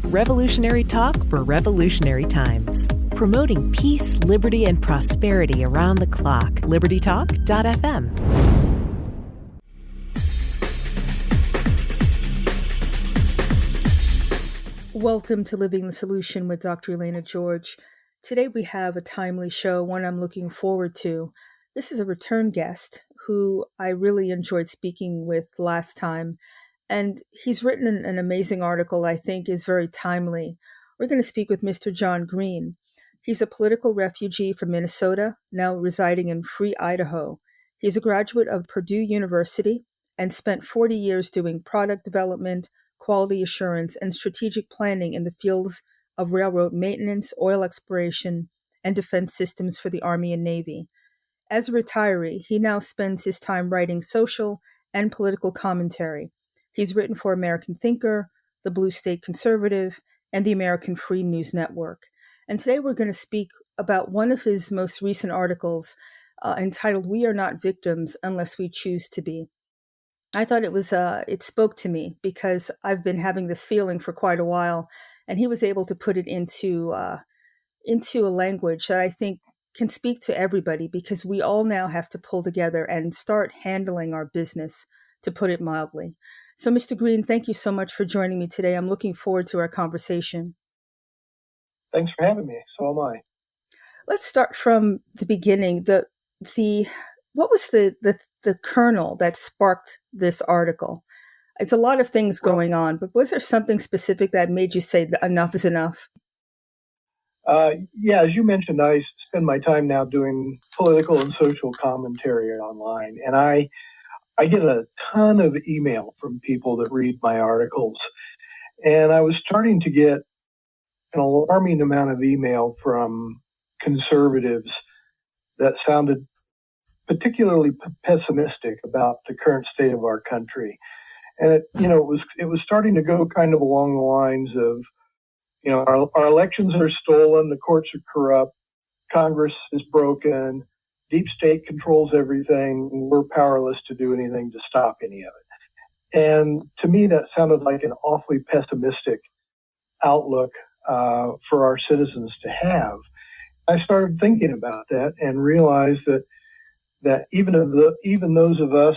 Revolutionary talk for revolutionary times. Promoting peace, liberty, and prosperity around the clock. LibertyTalk.fm. Welcome to Living the Solution with Dr. Elena George. Today we have a timely show, one I'm looking forward to. This is a return guest who I really enjoyed speaking with last time, and he's written an amazing article I think is very timely. We're going to speak with Mr. John Green. He's a political refugee from Minnesota, now residing in Free, Idaho. He's a graduate of Purdue University and spent 40 years doing product development, quality assurance, and strategic planning in the fields of railroad maintenance, oil exploration, and defense systems for the Army and Navy. As a retiree, he now spends his time writing social and political commentary. He's written for American Thinker, the Blue State Conservative, and the American Free News Network. And today we're going to speak about one of his most recent articles entitled, "We Are Not Victims Unless We Choose to Be." I thought it spoke to me because I've been having this feeling for quite a while, and he was able to put it into a language that I think can speak to everybody, because we all now have to pull together and start handling our business, to put it mildly. So, Mr. Green, thank you so much for joining me today. I'm looking forward to our conversation. Thanks for having me. So am I. Let's start from the beginning. What was the kernel that sparked this article? It's a lot of things going on, but was there something specific that made you say that enough is enough? Yeah, as you mentioned, I spend my time now doing political and social commentary online, and I get a ton of email from people that read my articles, and I was starting to get an alarming amount of email from conservatives that sounded particularly pessimistic about the current state of our country. And it was starting to go kind of along the lines of, our elections are stolen, the courts are corrupt, Congress is broken, deep state controls everything, we're powerless to do anything to stop any of it. And to me, that sounded like an awfully pessimistic outlook for our citizens to have. I started thinking about that and realized that even those of us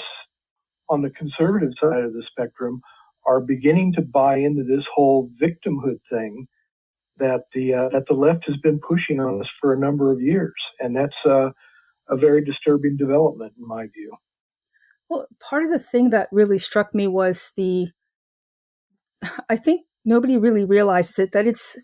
on the conservative side of the spectrum are beginning to buy into this whole victimhood thing that the left has been pushing on us for a number of years, and that's a very disturbing development in my view. Well, part of the thing that really struck me was I think nobody really realizes it, that it's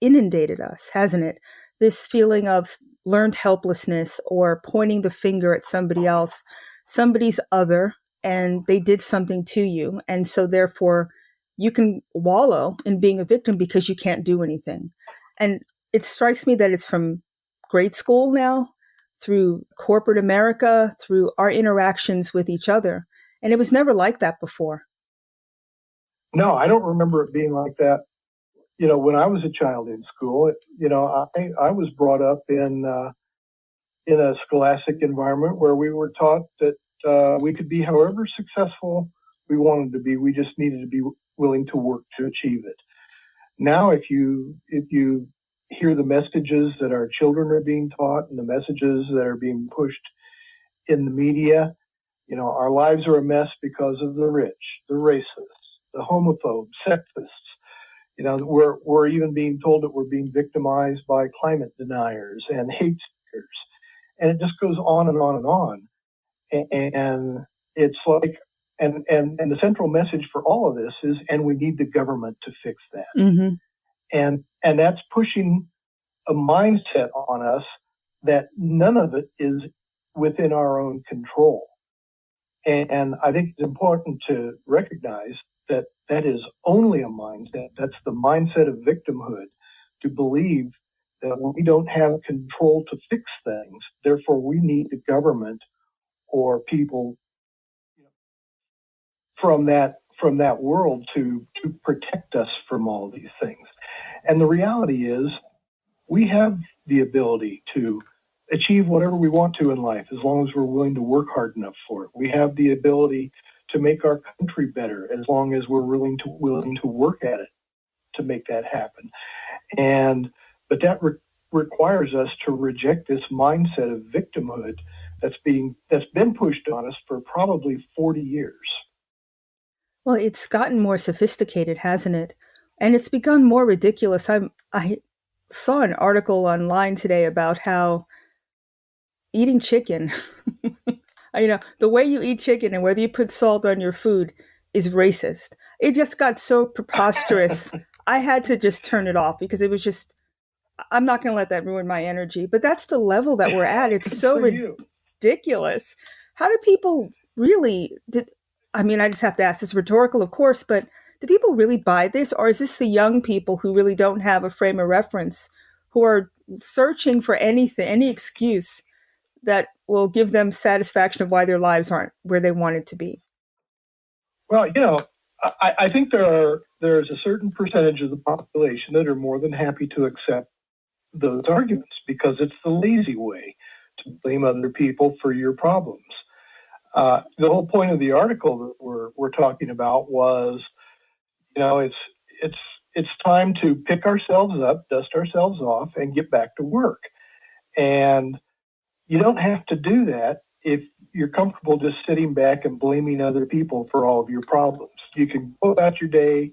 inundated us, hasn't it? This feeling of learned helplessness or pointing the finger at somebody else, somebody's other, and they did something to you. And so therefore you can wallow in being a victim because you can't do anything. And it strikes me that it's from grade school now, through corporate America, through our interactions with each other. And it was never like that before. No, I don't remember it being like that. When I was a child in school, I was brought up in a scholastic environment where we were taught that we could be however successful we wanted to be. We just needed to be willing to work to achieve it. Now, if you hear the messages that our children are being taught and the messages that are being pushed in the media, our lives are a mess because of the rich, the racists, the homophobes, sexists. We're even being told that we're being victimized by climate deniers and hate speakers. And it just goes on and on and on. And it's like, and the central message for all of this is, and we need the government to fix that. Mm-hmm. And that's pushing a mindset on us that none of it is within our own control. And I think it's important to recognize that is only a mindset. That's the mindset of victimhood, to believe that we don't have control to fix things. Therefore, we need the government or people from that world to protect us from all these things. And the reality is, we have the ability to achieve whatever we want to in life as long as we're willing to work hard enough for it. We have the ability to make our country better as long as we're willing to work at it to make that happen. But that requires us to reject this mindset of victimhood that's been pushed on us for probably 40 years. Well, it's gotten more sophisticated, hasn't it? And it's become more ridiculous. I saw an article online today about how eating chicken, the way you eat chicken and whether you put salt on your food is racist. It just got so preposterous. I had to just turn it off because it was just, I'm not going to let that ruin my energy. But that's the level that we're at. It's so ridiculous. How do people really, I just have to ask, it's rhetorical, of course, but do people really buy this? Or is this the young people who really don't have a frame of reference, who are searching for anything, any excuse that will give them satisfaction of why their lives aren't where they want it to be? Well, I think there's a certain percentage of the population that are more than happy to accept those arguments because it's the lazy way to blame other people for your problems. The whole point of the article that we're talking about was, it's time to pick ourselves up, dust ourselves off, and get back to work. And you don't have to do that if you're comfortable just sitting back and blaming other people for all of your problems. You can go about your day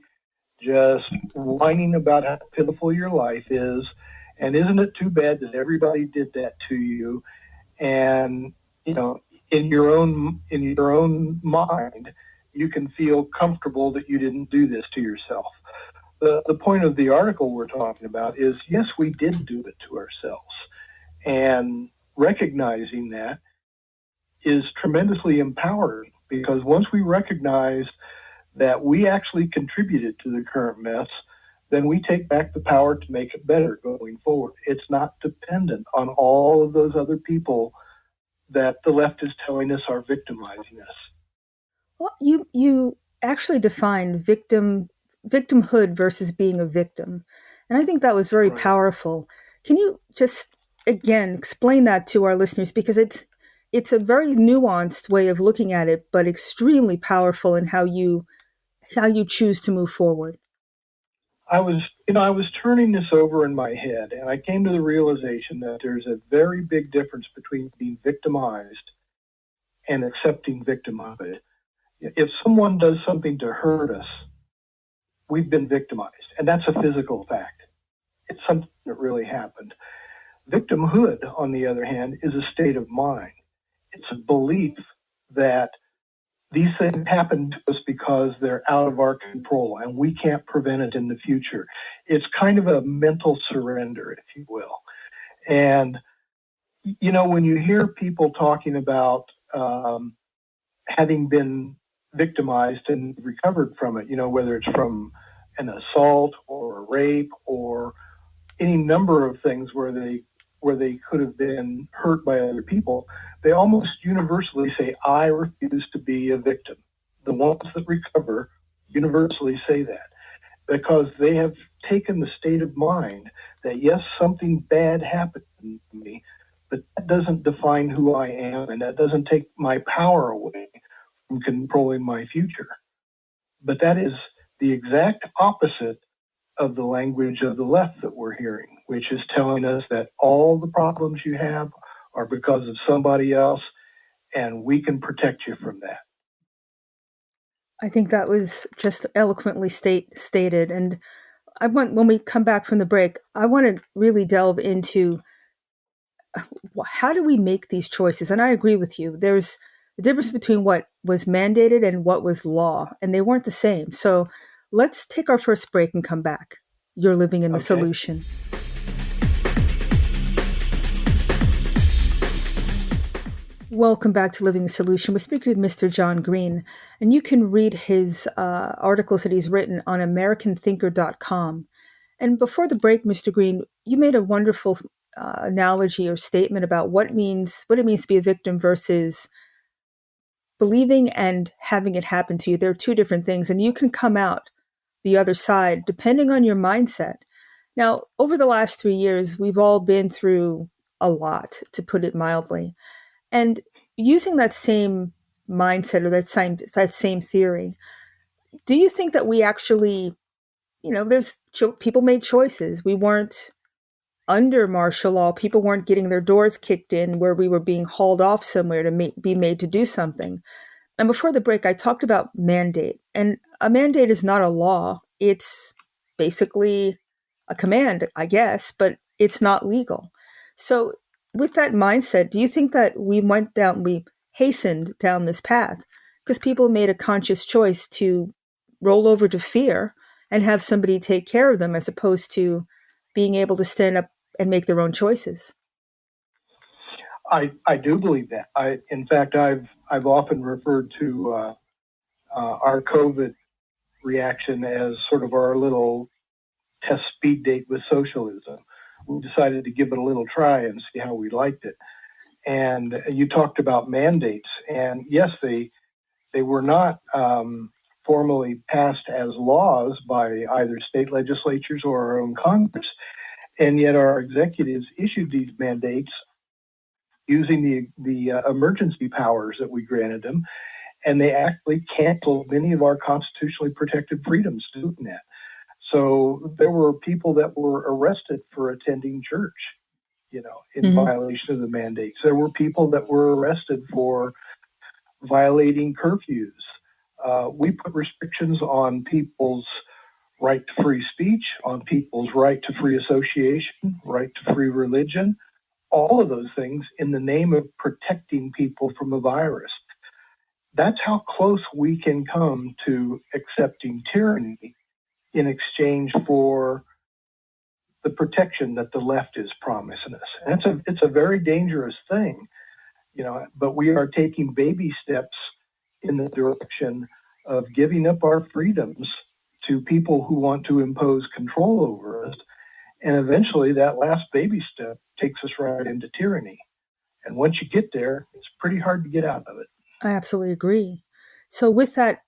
just whining about how pitiful your life is, and isn't it too bad that everybody did that to you? And in your own mind, you can feel comfortable that you didn't do this to yourself. The point of the article we're talking about is, yes, we did do it to ourselves, and recognizing that is tremendously empowering, because once we recognize that we actually contributed to the current mess, then we take back the power to make it better going forward. It's not dependent on all of those other people that the left is telling us are victimizing us. Well, you actually defined victimhood versus being a victim, and I think that was very powerful. Can you just again explain that to our listeners, because it's a very nuanced way of looking at it, but extremely powerful in how you choose to move forward? I was turning this over in my head, and I came to the realization that there's a very big difference between being victimized and accepting victimhood. If someone does something to hurt us, we've been victimized, and that's a physical fact. It's something that really happened. Victimhood, on the other hand, is a state of mind. It's a belief that these things happen to us because they're out of our control and we can't prevent it in the future. It's kind of a mental surrender, if you will. And, when you hear people talking about having been victimized and recovered from it, whether it's from an assault or a rape or any number of things where they could have been hurt by other people, they almost universally say, I refuse to be a victim. The ones that recover universally say that because they have taken the state of mind that, yes, something bad happened to me, but that doesn't define who I am, and that doesn't take my power away from controlling my future. But that is the exact opposite of the language of the left that we're hearing, which is telling us that all the problems you have are because of somebody else, and we can protect you from that. I think that was just eloquently stated. And when we come back from the break, I want to really delve into how do we make these choices? And I agree with you. There's a difference between what was mandated and what was law, and they weren't the same. So let's take our first break and come back. You're living in the solution. Welcome back to Living the Solution. We're speaking with Mr. John Green, and you can read his articles that he's written on AmericanThinker.com. And before the break, Mr. Green, you made a wonderful analogy or statement about what it means to be a victim versus believing and having it happen to you. They're two different things, and you can come out the other side depending on your mindset. Now, over the last 3 years, we've all been through a lot, to put it mildly. And using that same mindset or that same theory, do you think that we actually people made choices. We weren't under martial law. People weren't getting their doors kicked in where we were being hauled off somewhere to be made to do something. And before the break, I talked about mandate. And a mandate is not a law. It's basically a command, I guess, but it's not legal. So with that mindset, do you think that we hastened down this path because people made a conscious choice to roll over to fear and have somebody take care of them as opposed to being able to stand up and make their own choices? I do believe that. In fact, I've often referred to our COVID reaction as sort of our little test speed date with socialism. We decided to give it a little try and see how we liked it. And you talked about mandates, and yes, they were not formally passed as laws by either state legislatures or our own Congress, and yet our executives issued these mandates using the emergency powers that we granted them, and they actually canceled many of our constitutionally protected freedoms doing that. So there were people that were arrested for attending church, in violation of the mandates. There were people that were arrested for violating curfews. We put restrictions on people's right to free speech, on people's right to free association, right to free religion, all of those things in the name of protecting people from a virus. That's how close we can come to accepting tyranny in exchange for the protection that the left is promising us. And it's a very dangerous thing, but we are taking baby steps in the direction of giving up our freedoms to people who want to impose control over us. And eventually that last baby step takes us right into tyranny. And once you get there, it's pretty hard to get out of it. I absolutely agree. So with that,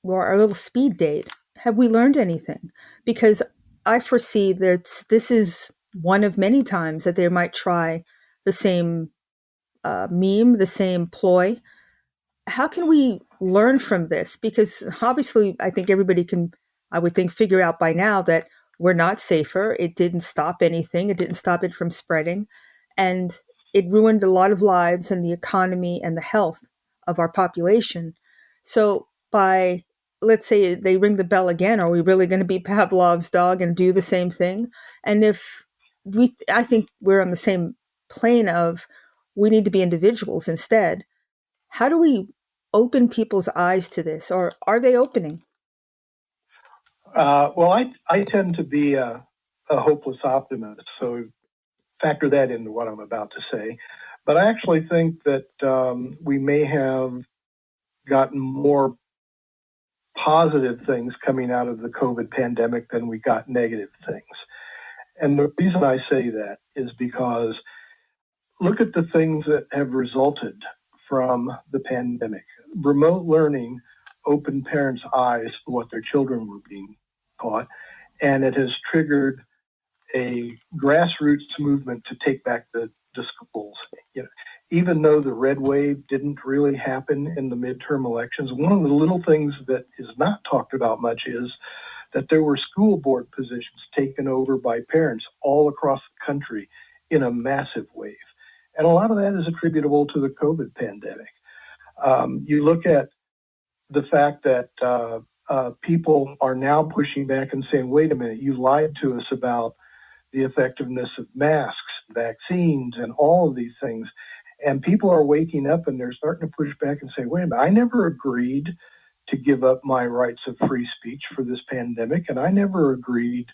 our little speed date, have we learned anything? Because I foresee that this is one of many times that they might try the same meme, the same ploy. How can we learn from this? Because obviously, I think everybody can, I would think, figure out by now that we're not safer. It didn't stop anything. It didn't stop it from spreading. And it ruined a lot of lives and the economy and the health of our population. So let's say they ring the bell again, are we really going to be Pavlov's dog and do the same thing? And I think we're on the same plane of we need to be individuals instead. How do we open people's eyes to this, or are they opening? Well, I tend to be a hopeless optimist, so factor that into what I'm about to say. But I actually think that we may have gotten more positive things coming out of the COVID pandemic than we got negative things. And the reason I say that is because look at the things that have resulted from the pandemic. Remote learning opened parents' eyes to what their children were being taught, and it has triggered a grassroots movement to take back the schools. Even though the red wave didn't really happen in the midterm elections, one of the little things that is not talked about much is that there were school board positions taken over by parents all across the country in a massive wave. And a lot of that is attributable to the COVID pandemic. You look at the fact that people are now pushing back and saying, wait a minute, you lied to us about the effectiveness of masks, vaccines, and all of these things. And people are waking up and they're starting to push back and say, wait a minute, I never agreed to give up my rights of free speech for this pandemic, and I never agreed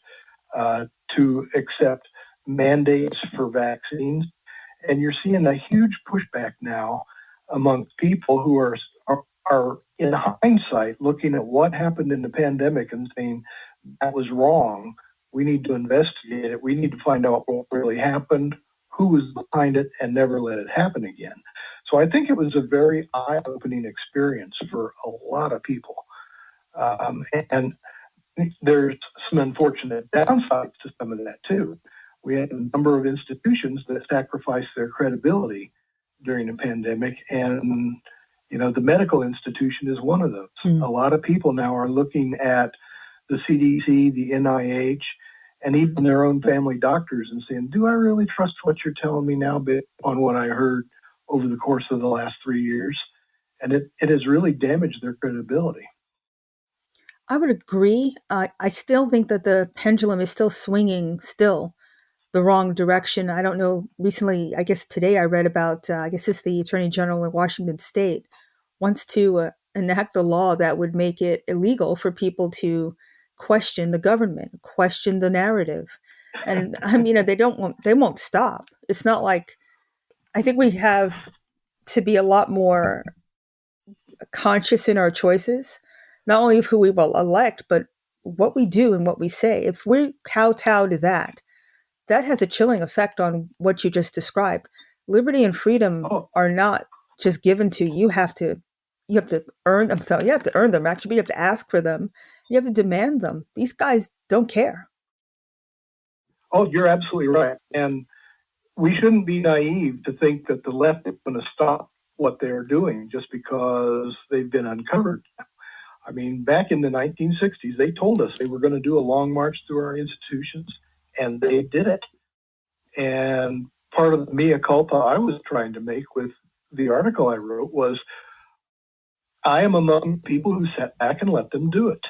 to accept mandates for vaccines. And you're seeing a huge pushback now amongst people who are in hindsight looking at what happened in the pandemic and saying that was wrong. We need to investigate it. We need to find out what really happened, who was behind it, and never let it happen again. So I think it was a very eye-opening experience for a lot of people. And there's some unfortunate downsides to some of that too. We had a number of institutions that sacrificed their credibility during the pandemic, and the medical institution is one of those. A lot of people now are looking at the CDC, the NIH, and even their own family doctors and saying, do I really trust what you're telling me now based on what I heard over the course of the last 3 years? And it has really damaged their credibility. I would agree. I still think that the pendulum is still swinging the wrong direction. I don't know. Recently, I guess today I read about, I guess it's the Attorney General in Washington State wants to enact a law that would make it illegal for people to question the government, question the narrative. And I mean, they won't stop. It's not like, I think we have to be a lot more conscious in our choices, not only of who we will elect, but what we do and what we say. If we kowtow to that, that has a chilling effect on what you just described. Liberty and freedom are not just given to you. You have to earn them. So you have to earn them. Actually, you have to ask for them. You have to demand them. These guys don't care. Oh, you're absolutely right. And we shouldn't be naive to think that the left is going to stop what they're doing just because they've been uncovered. I mean, back in the 1960s, they told us they were going to do a long march through our institutions, and they did it. And part of the mea culpa I was trying to make with the article I wrote was, I am among people who sat back and let them do it.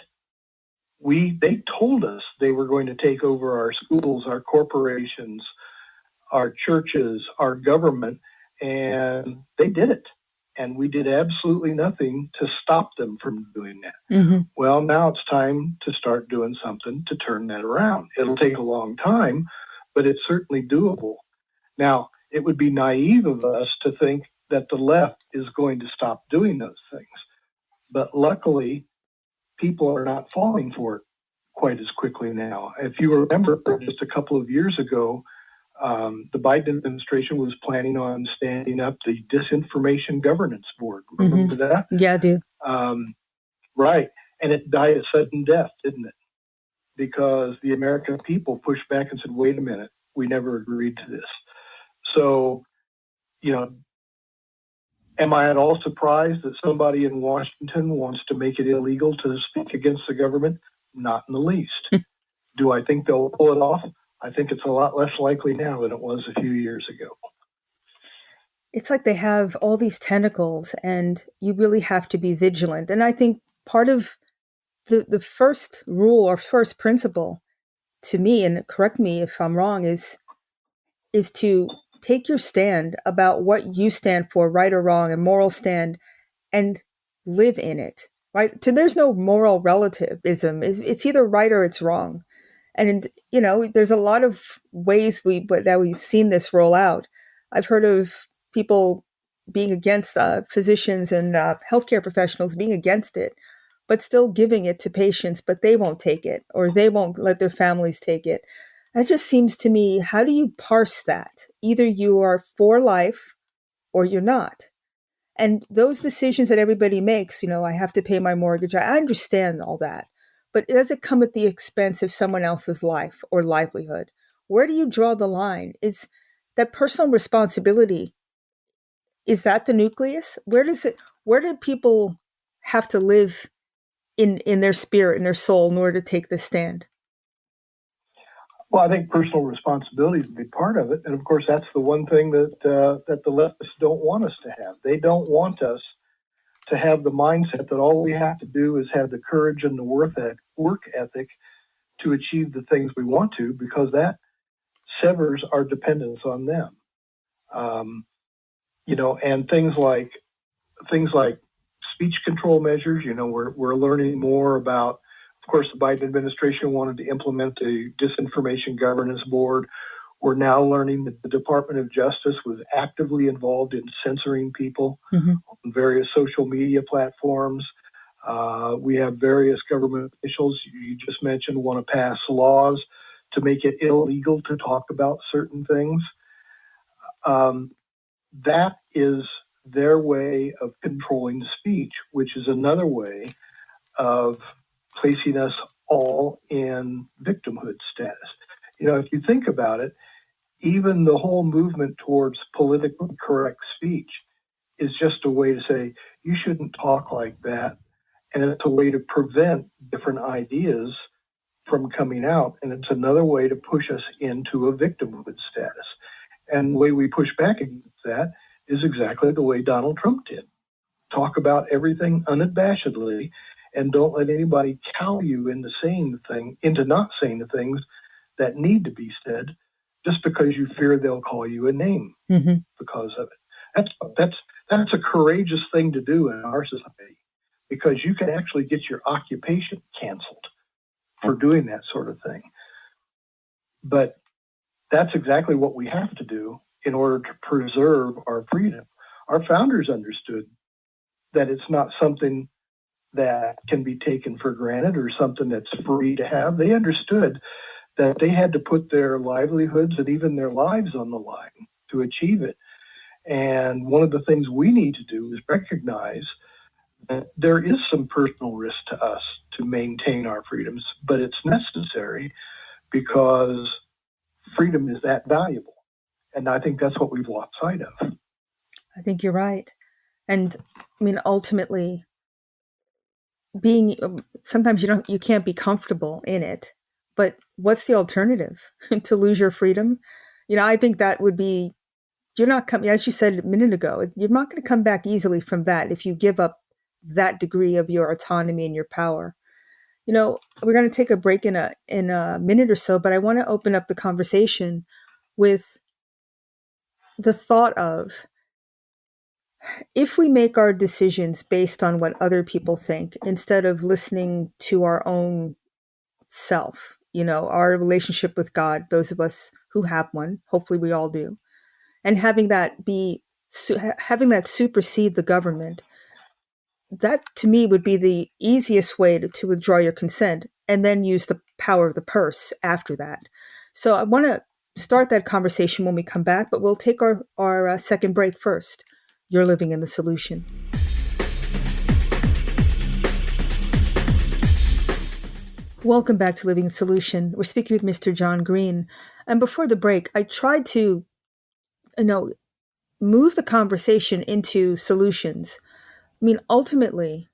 They told us they were going to take over our schools, our corporations, our churches, our government, and they did it. And we did absolutely nothing to stop them from doing that. Mm-hmm. Well, now it's time to start doing something to turn that around. It'll take a long time, but it's certainly doable. Now, it would be naive of us to think that the left is going to stop doing those things. But luckily, people are not falling for it quite as quickly now. If you remember, just a couple of years ago, the Biden administration was planning on standing up the Disinformation Governance Board. Remember that? Yeah, I do. Right. And it died a sudden death, didn't it? Because the American people pushed back and said, wait a minute, we never agreed to this. So, am I at all surprised that somebody in Washington wants to make it illegal to speak against the government? Not in the least. Do I think they'll pull it off? I think it's a lot less likely now than it was a few years ago. It's like they have all these tentacles, and you really have to be vigilant. And I think part of the first rule or first principle to me, and correct me if I'm wrong, is to take your stand about what you stand for, right or wrong, a moral stand, and live in it, right? So there's no moral relativism. It's either right or it's wrong. And, there's a lot of ways that we've seen this roll out. I've heard of people being against physicians and healthcare professionals being against it, but still giving it to patients, but they won't take it, or they won't let their families take it. That just seems to me, how do you parse that? Either you are for life or you're not. And those decisions that everybody makes, I have to pay my mortgage. I understand all that. But does it come at the expense of someone else's life or livelihood? Where do you draw the line? Is that personal responsibility, is that the nucleus? Where do people have to live in their spirit, in their soul, in order to take this stand? Well, I think personal responsibility is a big part of it. And of course, that's the one thing that the leftists don't want us to have. They don't want us to have the mindset that all we have to do is have the courage and the work ethic to achieve the things we want to, because that severs our dependence on them. And things like speech control measures. We're learning more about. Of course, the Biden administration wanted to implement the Disinformation Governance Board. We're now learning that the Department of Justice was actively involved in censoring people on various social media platforms. We have various government officials, you just mentioned, want to pass laws to make it illegal to talk about certain things. That is their way of controlling the speech, which is another way of placing us all in victimhood status. If you think about it, even the whole movement towards politically correct speech is just a way to say, you shouldn't talk like that, and it's a way to prevent different ideas from coming out, and it's another way to push us into a victimhood status. And the way we push back against that is exactly the way Donald Trump did. Talk about everything unabashedly, and don't let anybody cow you into not saying the things that need to be said, just because you fear they'll call you a name because of it. That's a courageous thing to do in our society, because you can actually get your occupation canceled for doing that sort of thing. But that's exactly what we have to do in order to preserve our freedom. Our founders understood that it's not something that can be taken for granted or something that's free to have. They understood that they had to put their livelihoods and even their lives on the line to achieve it. And one of the things we need to do is recognize that there is some personal risk to us to maintain our freedoms, but it's necessary because freedom is that valuable. And I think that's what we've lost sight of. I think you're right. And I mean, ultimately, sometimes you can't be comfortable in it, but what's the alternative? To lose your freedom? I think that would be, you're not coming, as you said a minute ago, you're not going to come back easily from that if you give up that degree of your autonomy and your power. We're going to take a break in a minute or so, but I want to open up the conversation with the thought of, if we make our decisions based on what other people think, instead of listening to our own self, our relationship with God, those of us who have one, hopefully we all do, and having that supersede the government, that to me would be the easiest way to withdraw your consent, and then use the power of the purse after that. So I want to start that conversation when we come back, but we'll take our second break first. You're living in the solution. Welcome back to Living the Solution. We're speaking with Mr. John Green. And before the break, I tried to, move the conversation into solutions. I mean, ultimately,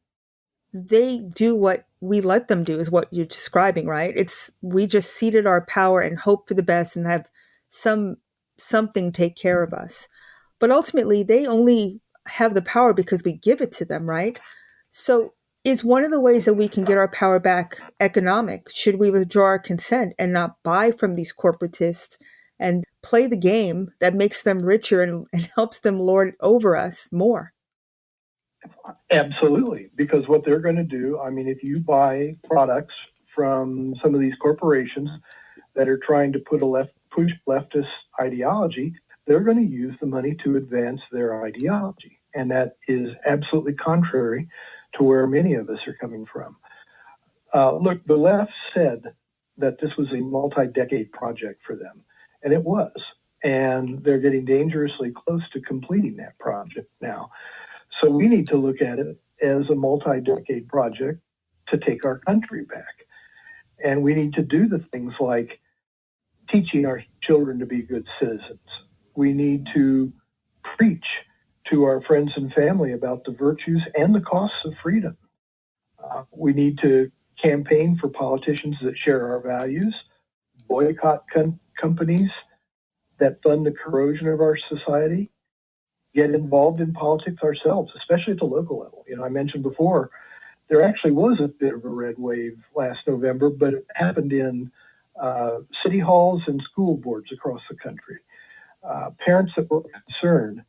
they do what we let them do, is what you're describing, right? We just ceded our power and hope for the best and have something take care of us. But ultimately, they only have the power because we give it to them, right? So is one of the ways that we can get our power back economic? Should we withdraw our consent and not buy from these corporatists and play the game that makes them richer and helps them lord over us more? Absolutely, because what they're going to do, if you buy products from some of these corporations that are trying to push leftist ideology, they're going to use the money to advance their ideology. And that is absolutely contrary to where many of us are coming from. Look, the left said that this was a multi-decade project for them, and it was. And they're getting dangerously close to completing that project now. So we need to look at it as a multi-decade project to take our country back. And we need to do the things like teaching our children to be good citizens. We need to preach to our friends and family about the virtues and the costs of freedom. We need to campaign for politicians that share our values, boycott companies that fund the corrosion of our society, get involved in politics ourselves, especially at the local level. I mentioned before, there actually was a bit of a red wave last November, but it happened in city halls and school boards across the country. Parents that were concerned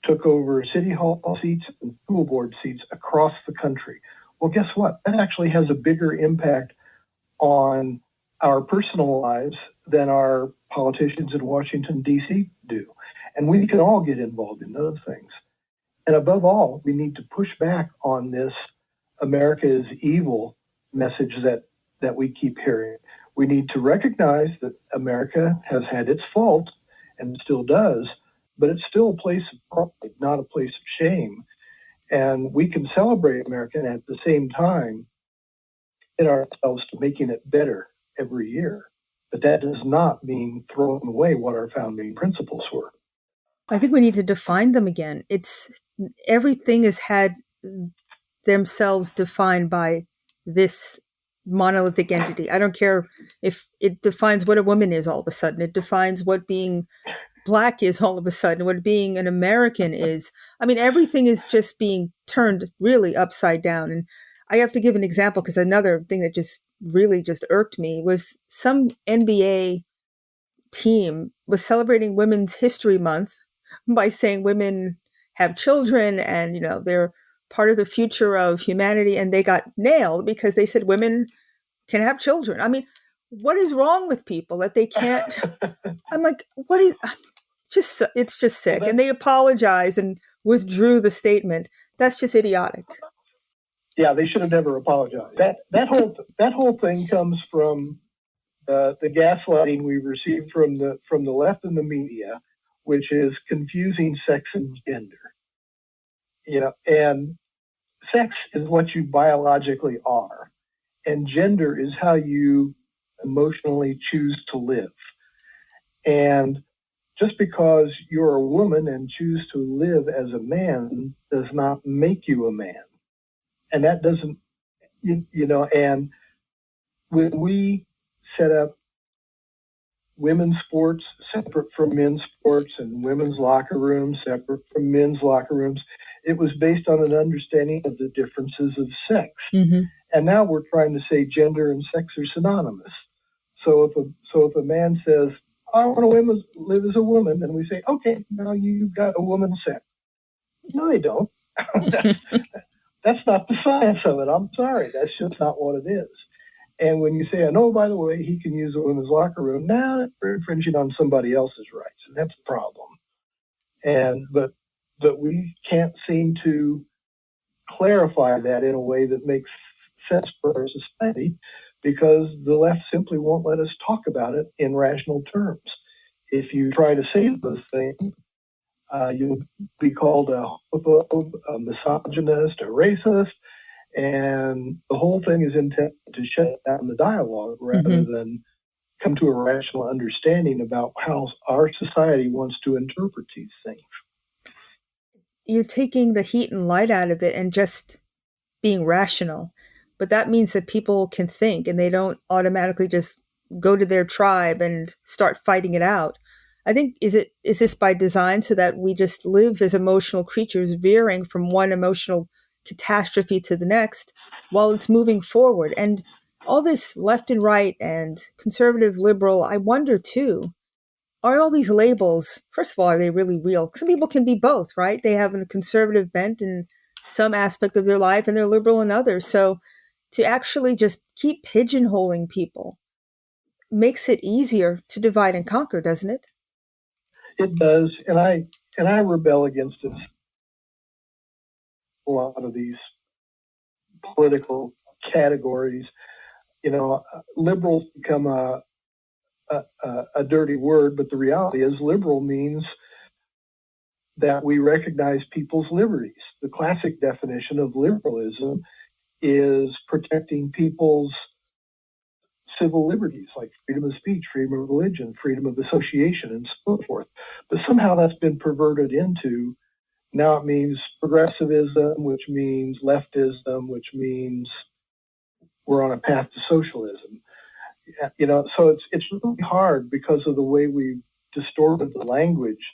took over city hall seats and school board seats across the country. Well, guess what? That actually has a bigger impact on our personal lives than our politicians in Washington, D.C. do. And we can all get involved in those things. And above all, we need to push back on this America is evil message that we keep hearing. We need to recognize that America has had its faults and still does, but it's still a place of pride, not a place of shame. And we can celebrate America and at the same time get ourselves to making it better every year. But that does not mean throwing away what our founding principles were. I think we need to define them again. Everything has had themselves defined by this monolithic entity. I don't care if it defines what a woman is all of a sudden. It defines what being Black is all of a sudden, what being an American is. I mean, everything is just being turned really upside down. And I have to give an example because another thing that just really just irked me was some NBA team was celebrating Women's History Month by saying women have children and, they're part of the future of humanity. And they got nailed because they said women can have children. I mean, what is wrong with people that they can't? I'm like, what is it's just sick. And they apologized and withdrew the statement. That's just idiotic. Yeah, they should have never apologized. That whole thing comes from the gaslighting we received from the left and the media, which is confusing sex and gender. And sex is what you biologically are, and gender is how you emotionally choose to live. And just because you're a woman and choose to live as a man does not make you a man. And that doesn't, and when we set up women's sports separate from men's sports and women's locker rooms separate from men's locker rooms, it was based on an understanding of the differences of sex. Mm-hmm. And now we're trying to say gender and sex are synonymous. So if a man says, I want to live as a woman, and we say, okay, now you've got a woman's sex. No, they don't. That's not the science of it. I'm sorry. That's just not what it is. And when you say, oh, by the way, he can use a women's locker room, now we're infringing on somebody else's rights, and that's the problem. But we can't seem to clarify that in a way that makes sense for our society, because the left simply won't let us talk about it in rational terms. If you try to say those things, you'll be called a homophobe, a misogynist, a racist, and the whole thing is intended to shut down the dialogue rather than come to a rational understanding about how our society wants to interpret these things. You're taking the heat and light out of it and just being rational. But that means that people can think and they don't automatically just go to their tribe and start fighting it out. I think, is this by design so that we just live as emotional creatures veering from one emotional catastrophe to the next while it's moving forward? And all this left and right and conservative, liberal, I wonder too, are all these labels, first of all, are they really real? Some people can be both, right? They have a conservative bent in some aspect of their life and they're liberal in others. So to actually just keep pigeonholing people makes it easier to divide and conquer, doesn't it? It does, and I rebel against it. A lot of these political categories, liberals become a dirty word, but the reality is liberal means that we recognize people's liberties. The classic definition of liberalism is protecting people's civil liberties like freedom of speech, freedom of religion, freedom of association, and so forth. But somehow that's been perverted into, now it means progressivism, which means leftism, which means we're on a path to socialism. So it's really hard because of the way we distorted the language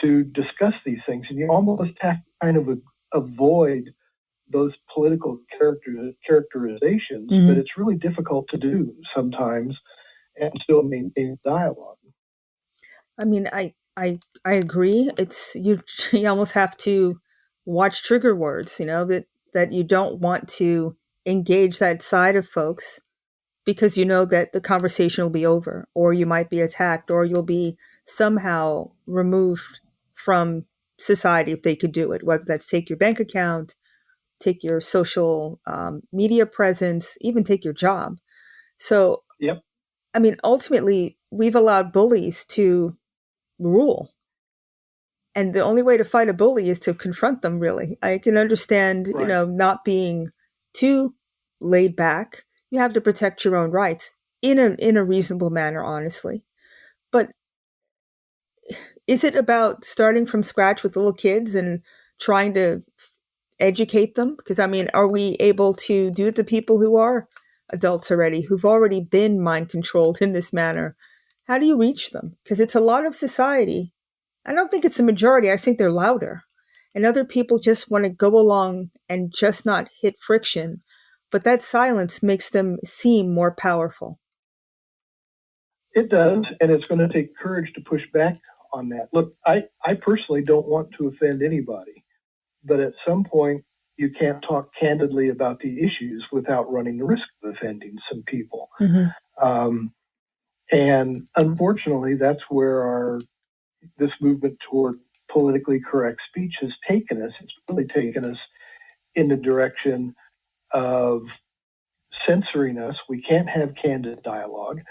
to discuss these things. And you almost have to kind of avoid those political characterizations, but it's really difficult to do sometimes and still maintain dialogue. I mean, I agree. It's you almost have to watch trigger words, that you don't want to engage that side of folks because you know that the conversation will be over, or you might be attacked, or you'll be somehow removed from society if they could do it, whether that's take your bank account, take your social media presence, even take your job. So, yep. I mean, ultimately, we've allowed bullies to rule. And the only way to fight a bully is to confront them, really. I can understand, right. Not being too laid back. You have to protect your own rights in a reasonable manner, honestly. But is it about starting from scratch with little kids and trying to educate them? Because, I mean, are we able to do it to people who are adults already, who've already been mind controlled in this manner? How do you reach them? Because it's a lot of society. I don't think it's a majority. I think they're louder. And other people just want to go along and just not hit friction. But that silence makes them seem more powerful. It does, and it's going to take courage to push back on that. Look, I personally don't want to offend anybody, but at some point, you can't talk candidly about the issues without running the risk of offending some people. And unfortunately, that's where this movement toward politically correct speech has taken us. It's really taken us in the direction of censoring us. We can't have candid dialogue.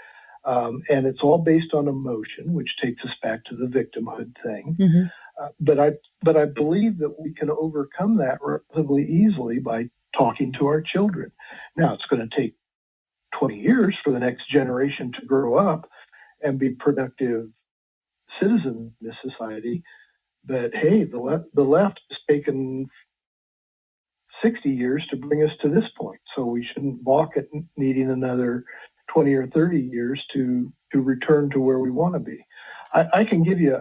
And it's all based on emotion, which takes us back to the victimhood thing. But I believe that we can overcome that relatively easily by talking to our children. Now, it's going to take 20 years for the next generation to grow up and be productive citizens in this society. But hey, the left has taken 60 years to bring us to this point. So we shouldn't balk at needing another 20 or 30 years to return to where we want to be. I can give you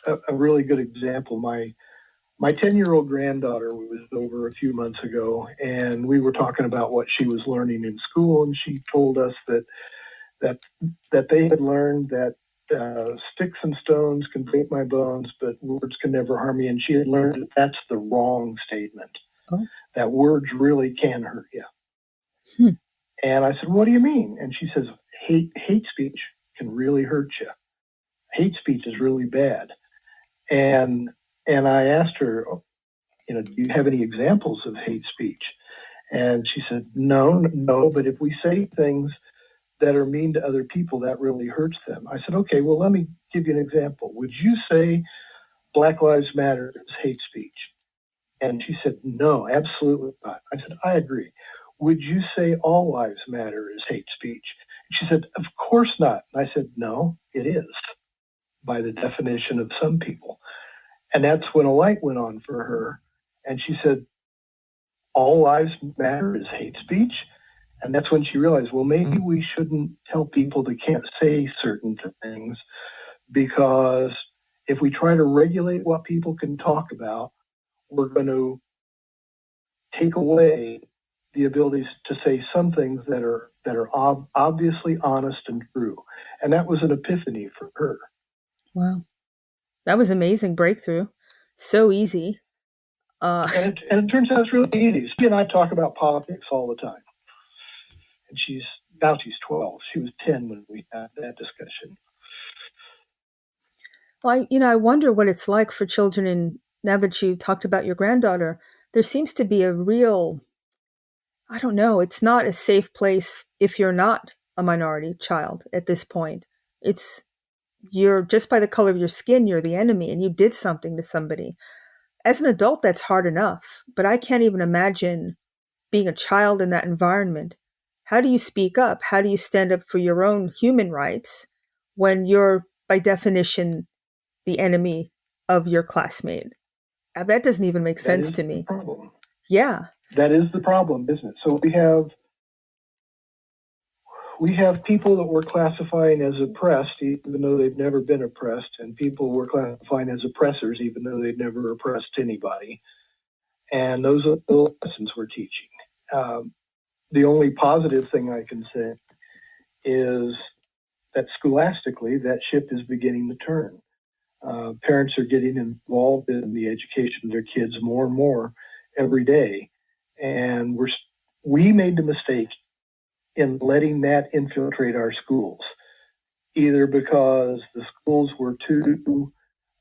a really good example. My 10-year-old granddaughter was over a few months ago, and we were talking about what she was learning in school, and she told us that they had learned that sticks and stones can break my bones, but words can never harm me. And she had learned that that's the wrong statement. That words really can hurt you. And I said, what do you mean? And she says, hate speech can really hurt you. Hate speech is really bad. And I asked her, do you have any examples of hate speech? And she said, no, but if we say things that are mean to other people, that really hurts them. I said, okay, well, let me give you an example. Would you say Black Lives Matter is hate speech? And she said, no, absolutely not. I said, I agree. Would you say all lives matter is hate speech? She said, of course not. And I said, no, it is, by the definition of some people. And that's when a light went on for her. And she said, all lives matter is hate speech? And that's when she realized, well, maybe we shouldn't tell people they can't say certain things, because if we try to regulate what people can talk about, we're going to take away the abilities to say some things that are obviously honest and true. And that was an epiphany for her. Wow. That was amazing breakthrough. So easy. And it turns out it's really easy. She and I talk about politics all the time. And she's 12. She was 10 when we had that discussion. Well, I wonder what it's like for children. And now that you talked about your granddaughter, there seems to be a real, I don't know, it's not a safe place if you're not a minority child at this point. You're just by the color of your skin, you're the enemy, and you did something to somebody. As an adult, that's hard enough, but I can't even imagine being a child in that environment. How do you speak up? How do you stand up for your own human rights when you're, by definition, the enemy of your classmate? That doesn't even make sense to me. Problem. Yeah. That is the problem, isn't it? So we have people that we're classifying as oppressed, even though they've never been oppressed, and people we're classifying as oppressors, even though they've never oppressed anybody. And those are the lessons we're teaching. The only positive thing I can say is that scholastically, that ship is beginning to turn. Parents are getting involved in the education of their kids more and more every day. And we made the mistake in letting that infiltrate our schools, either because the schools were too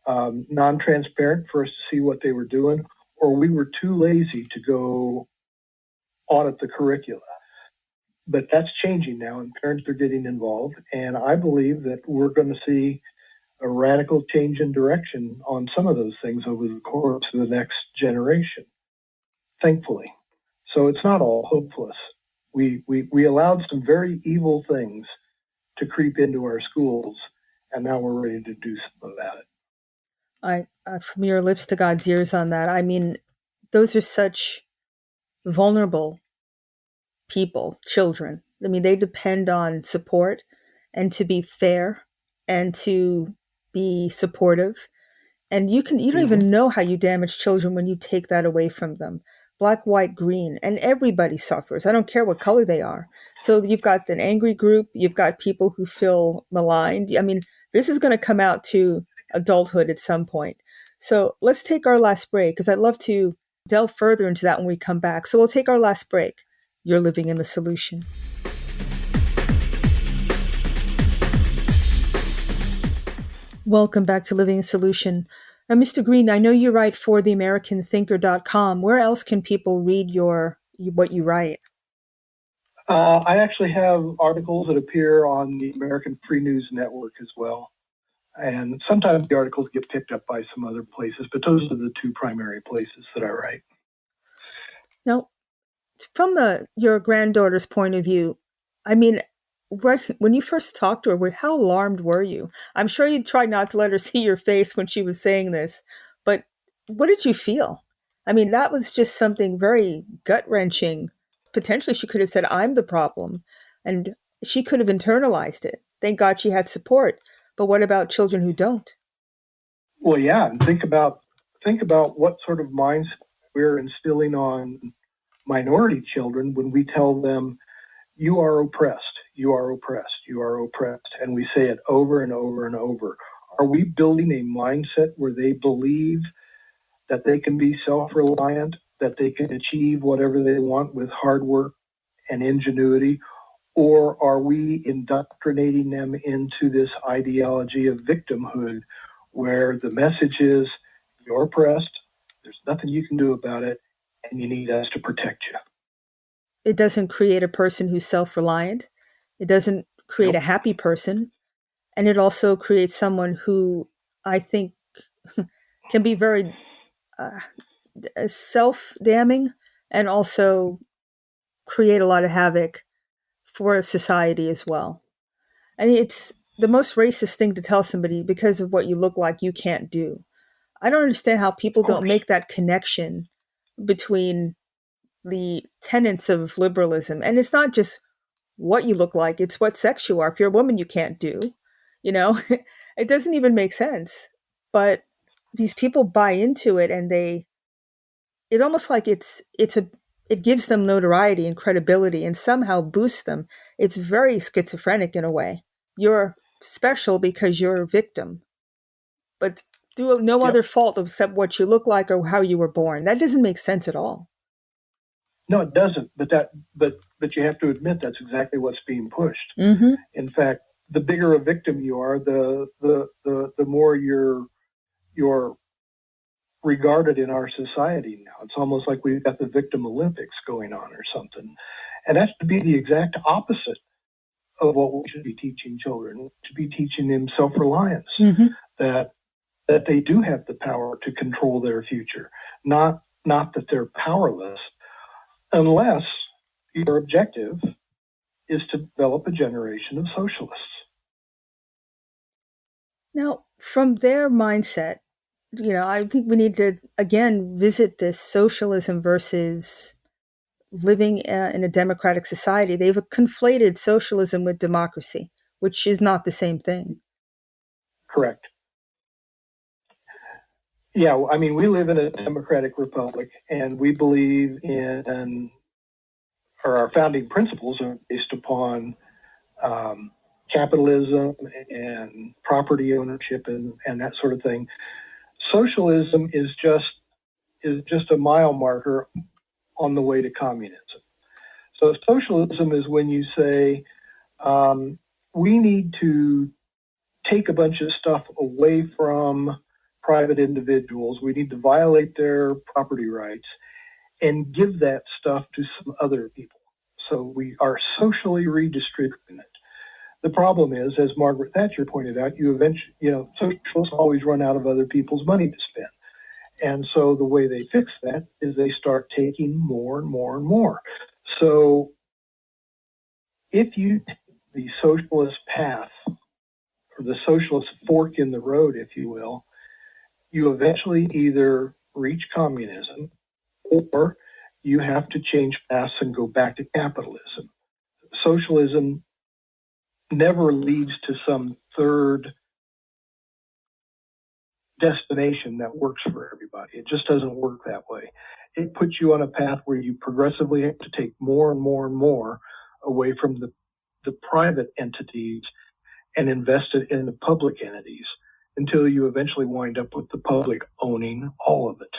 non-transparent for us to see what they were doing, or we were too lazy to go audit the curricula. But that's changing now, and parents are getting involved. And I believe that we're going to see a radical change in direction on some of those things over the course of the next generation, thankfully. So it's not all hopeless. We allowed some very evil things to creep into our schools, and now we're ready to do something about it. From your lips to God's ears on that. I mean, those are such vulnerable people, children. I mean, they depend on support and to be fair and to be supportive. And you don't Mhm. even know how you damage children when you take that away from them. Black, white, green, and everybody suffers. I don't care what color they are. So you've got an angry group, you've got people who feel maligned. I mean, this is going to come out to adulthood at some point. So let's take our last break because I'd love to delve further into that when we come back. So we'll take our last break. You're living in the solution. Welcome back to Living Solution. Now, Mr. Green, I know you write for theamericanThinker.com. Where else can people read what you write? I actually have articles that appear on the American Free News Network as well. And sometimes the articles get picked up by some other places, but those are the two primary places that I write. Now, from your granddaughter's point of view, I mean, when you first talked to her, how alarmed were you? I'm sure you tried not to let her see your face when she was saying this, but what did you feel? I mean, that was just something very gut-wrenching. Potentially, she could have said, I'm the problem, and she could have internalized it. Thank God she had support. But what about children who don't? Well, yeah, and think about what sort of mindset we're instilling on minority children when we tell them, you are oppressed, you are oppressed, you are oppressed. And we say it over and over and over. Are we building a mindset where they believe that they can be self-reliant, that they can achieve whatever they want with hard work and ingenuity? Or are we indoctrinating them into this ideology of victimhood where the message is, you're oppressed, there's nothing you can do about it, and you need us to protect you? It doesn't create a person who's self-reliant. It doesn't create Nope. a happy person. And it also creates someone who I think can be very uh, self-damning and also create a lot of havoc for society as well. I mean, it's the most racist thing to tell somebody because of what you look like you can't do. I don't understand how people Of don't course. make that connection between the tenets of liberalism. And it's not just what you look like, it's what sex you are. If you're a woman, you can't do. You know, it doesn't even make sense. But these people buy into it and it almost like it gives them notoriety and credibility and somehow boosts them. It's very schizophrenic in a way. You're special because you're a victim, but through no Yep. other fault except what you look like or how you were born. That doesn't make sense at all. No, it doesn't. But you have to admit that's exactly what's being pushed. Mm-hmm. In fact, the bigger a victim you are, the more you're regarded in our society now. It's almost like we've got the victim Olympics going on or something. And that's to be the exact opposite of what we should be teaching children, to be teaching them self-reliance, Mm-hmm. that they do have the power to control their future, not that they're powerless, unless your objective is to develop a generation of socialists. Now, from their mindset, I think we need to again visit this socialism versus living in a democratic society. They've conflated socialism with democracy, which is not the same thing. Correct. Yeah, I mean, we live in a democratic republic, and we believe in, or our founding principles are based upon capitalism and property ownership and that sort of thing. Socialism is just a mile marker on the way to communism. So socialism is when you say we need to take a bunch of stuff away from private individuals. We need to violate their property rights and give that stuff to some other people. So we are socially redistributing it. The problem is, as Margaret Thatcher pointed out, socialists always run out of other people's money to spend. And so the way they fix that is they start taking more and more and more. So if you take the socialist path, or the socialist fork in the road, if you will, you eventually either reach communism or you have to change paths and go back to capitalism. Socialism never leads to some third destination that works for everybody. It just doesn't work that way. It puts you on a path where you progressively have to take more and more and more away from the private entities and invest it in the public entities until you eventually wind up with the public owning all of it.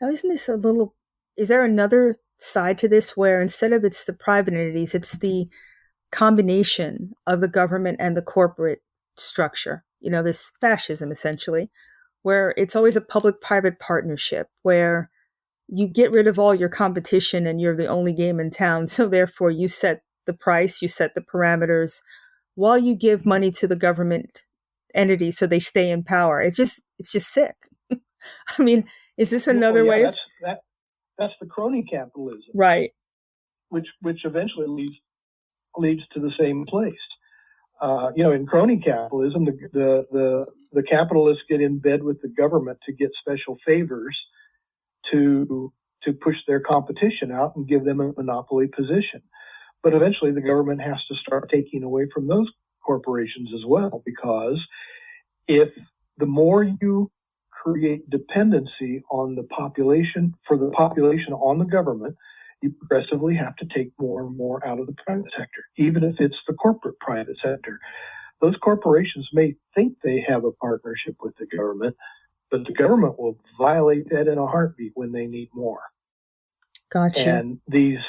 Now, is there another side to this where instead of it's the private entities, it's the combination of the government and the corporate structure, this fascism essentially, where it's always a public-private partnership where you get rid of all your competition and you're the only game in town. So therefore you set the price, you set the parameters while you give money to the government entity so they stay in power. It's just sick. I mean, is this another way? That's the crony capitalism, right? Which eventually leads to the same place. In crony capitalism, the capitalists get in bed with the government to get special favors to push their competition out and give them a monopoly position. But eventually the government has to start taking away from those corporations as well, because if the more you create dependency on the population on the government, you progressively have to take more and more out of the private sector, even if it's the corporate private sector. Those corporations may think they have a partnership with the government, but the government will violate that in a heartbeat when they need more. Gotcha. And these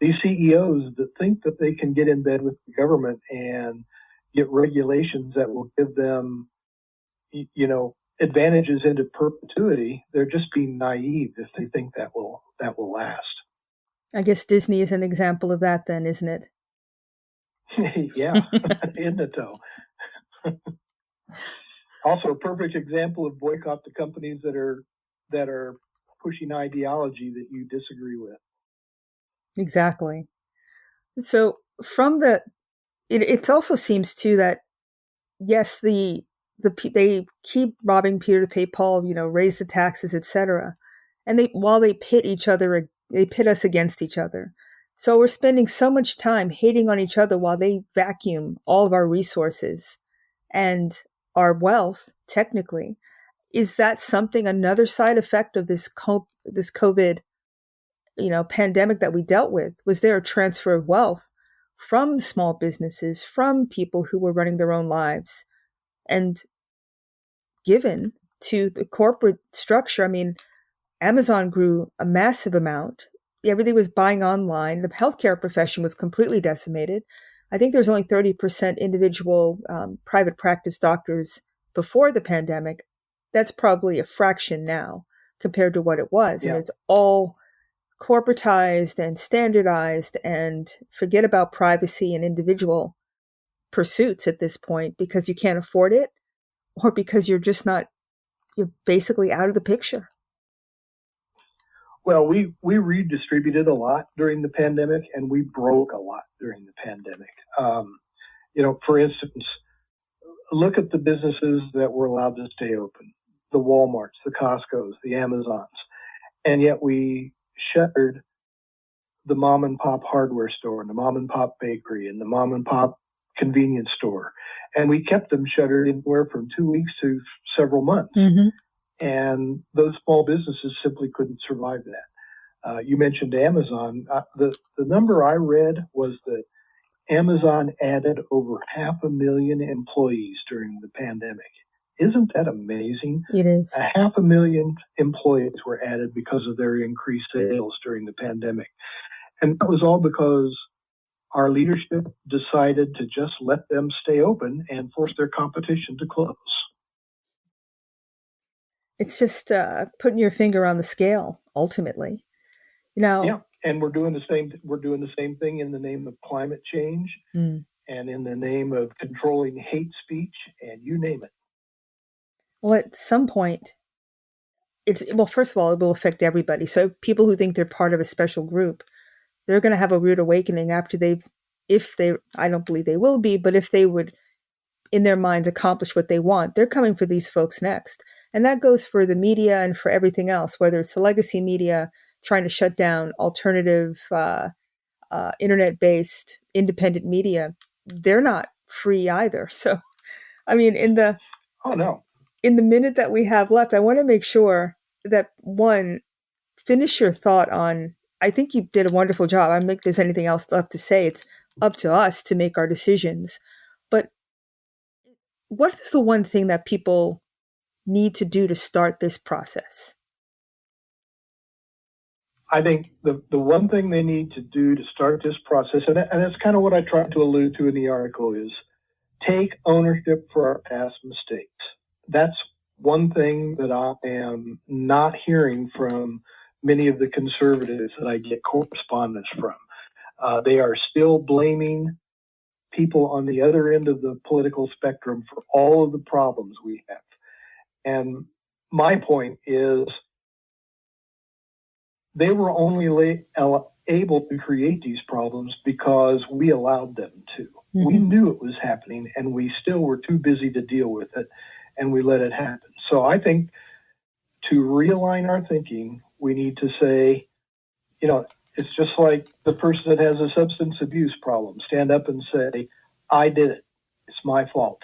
CEOs that think that they can get in bed with the government and get regulations that will give them, advantages into perpetuity, they're just being naive if they think that will last. I guess Disney is an example of that then, isn't it? Yeah, isn't it though? Also a perfect example of boycott the companies that are pushing ideology that you disagree with. Exactly. So from it also seems too that yes, they keep robbing Peter to pay Paul, raise the taxes, etc. And while they pit us against each other. So we're spending so much time hating on each other while they vacuum all of our resources and our wealth, technically. Is that another side effect of this COVID, pandemic that we dealt with? Was there a transfer of wealth from small businesses, from people who were running their own lives and given to the corporate structure? I mean, Amazon grew a massive amount. Everything was buying online. The healthcare profession was completely decimated. I think there was only 30% individual private practice doctors before the pandemic. That's probably a fraction now compared to what it was. Yeah. And it's all corporatized and standardized, and forget about privacy and individual pursuits at this point because you can't afford it or because you're basically out of the picture. Well, we redistributed a lot during the pandemic, and we broke a lot during the pandemic. For instance, look at the businesses that were allowed to stay open, the Walmarts, the Costcos, the Amazons, and yet we shuttered the mom and pop hardware store and the mom and pop bakery and the mom and pop convenience store. And we kept them shuttered anywhere from 2 weeks to several months. Mm-hmm. And those small businesses simply couldn't survive that. You mentioned Amazon. The number I read was that Amazon added over 500,000 employees during the pandemic. Isn't that amazing? It is. 500,000 employees were added because of their increased sales during the pandemic. And that was all because our leadership decided to just let them stay open and force their competition to close. It's just putting your finger on the scale, ultimately. Yeah, and we're doing the same thing in the name of climate change and in the name of controlling hate speech, and you name it. Well, at some point, first of all, it will affect everybody. So people who think they're part of a special group, they're going to have a rude awakening after I don't believe they will be, but if they would, in their minds, accomplish what they want, they're coming for these folks next. And that goes for the media and for everything else, whether it's the legacy media trying to shut down alternative, internet-based independent media. They're not free either. So, I mean, Oh, no. in the minute that we have left, I want to make sure that, one, finish your thought on, I think you did a wonderful job. I don't think there's anything else left to say. It's up to us to make our decisions. But what is the one thing that people need to do to start this process? I think the one thing they need to do to start this process, and that's kind of what I tried to allude to in the article, is take ownership for our past mistakes. That's one thing that I am not hearing from many of the conservatives that I get correspondence from. They are still blaming people on the other end of the political spectrum for all of the problems we have. And my point is, they were only able to create these problems because we allowed them to. Mm-hmm. We knew it was happening, and we still were too busy to deal with it, and we let it happen. So I think to realign our thinking, we need to say, it's just like the person that has a substance abuse problem. Stand up and say, I did it. It's my fault.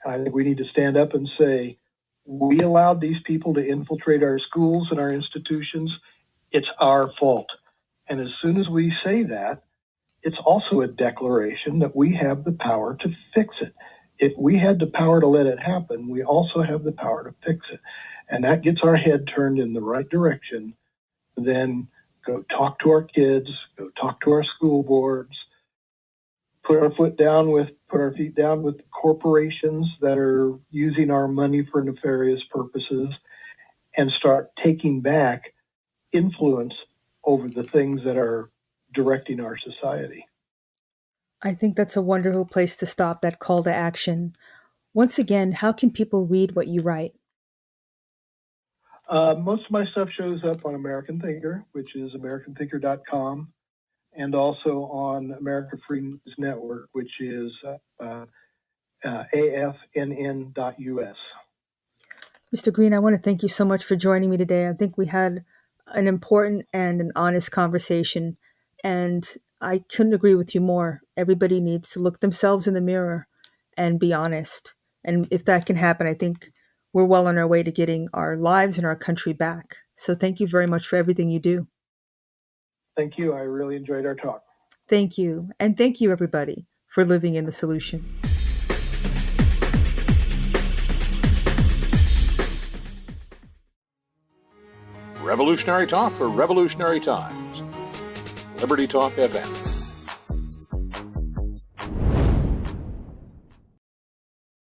And I think we need to stand up and say, we allowed these people to infiltrate our schools and our institutions. It's our fault. And as soon as we say that, it's also a declaration that we have the power to fix it. If we had the power to let it happen, we also have the power to fix it. And that gets our head turned in the right direction. Then go talk to our kids, go talk to our school boards, put our feet down with the corporations that are using our money for nefarious purposes, and start taking back influence over the things that are directing our society. I think that's a wonderful place to stop, that call to action. Once again, how can people read what you write? Most of my stuff shows up on American Thinker, which is americanthinker.com, and also on America Free News Network, which is afnn.us. Mr. Green, I want to thank you so much for joining me today. I think we had an important and an honest conversation, and I couldn't agree with you more. Everybody needs to look themselves in the mirror and be honest. And if that can happen, I think we're well on our way to getting our lives and our country back. So thank you very much for everything you do. Thank you. I really enjoyed our talk. Thank you. And thank you, everybody, for living in the solution. Revolutionary Talk for Revolutionary Times. Liberty Talk FM.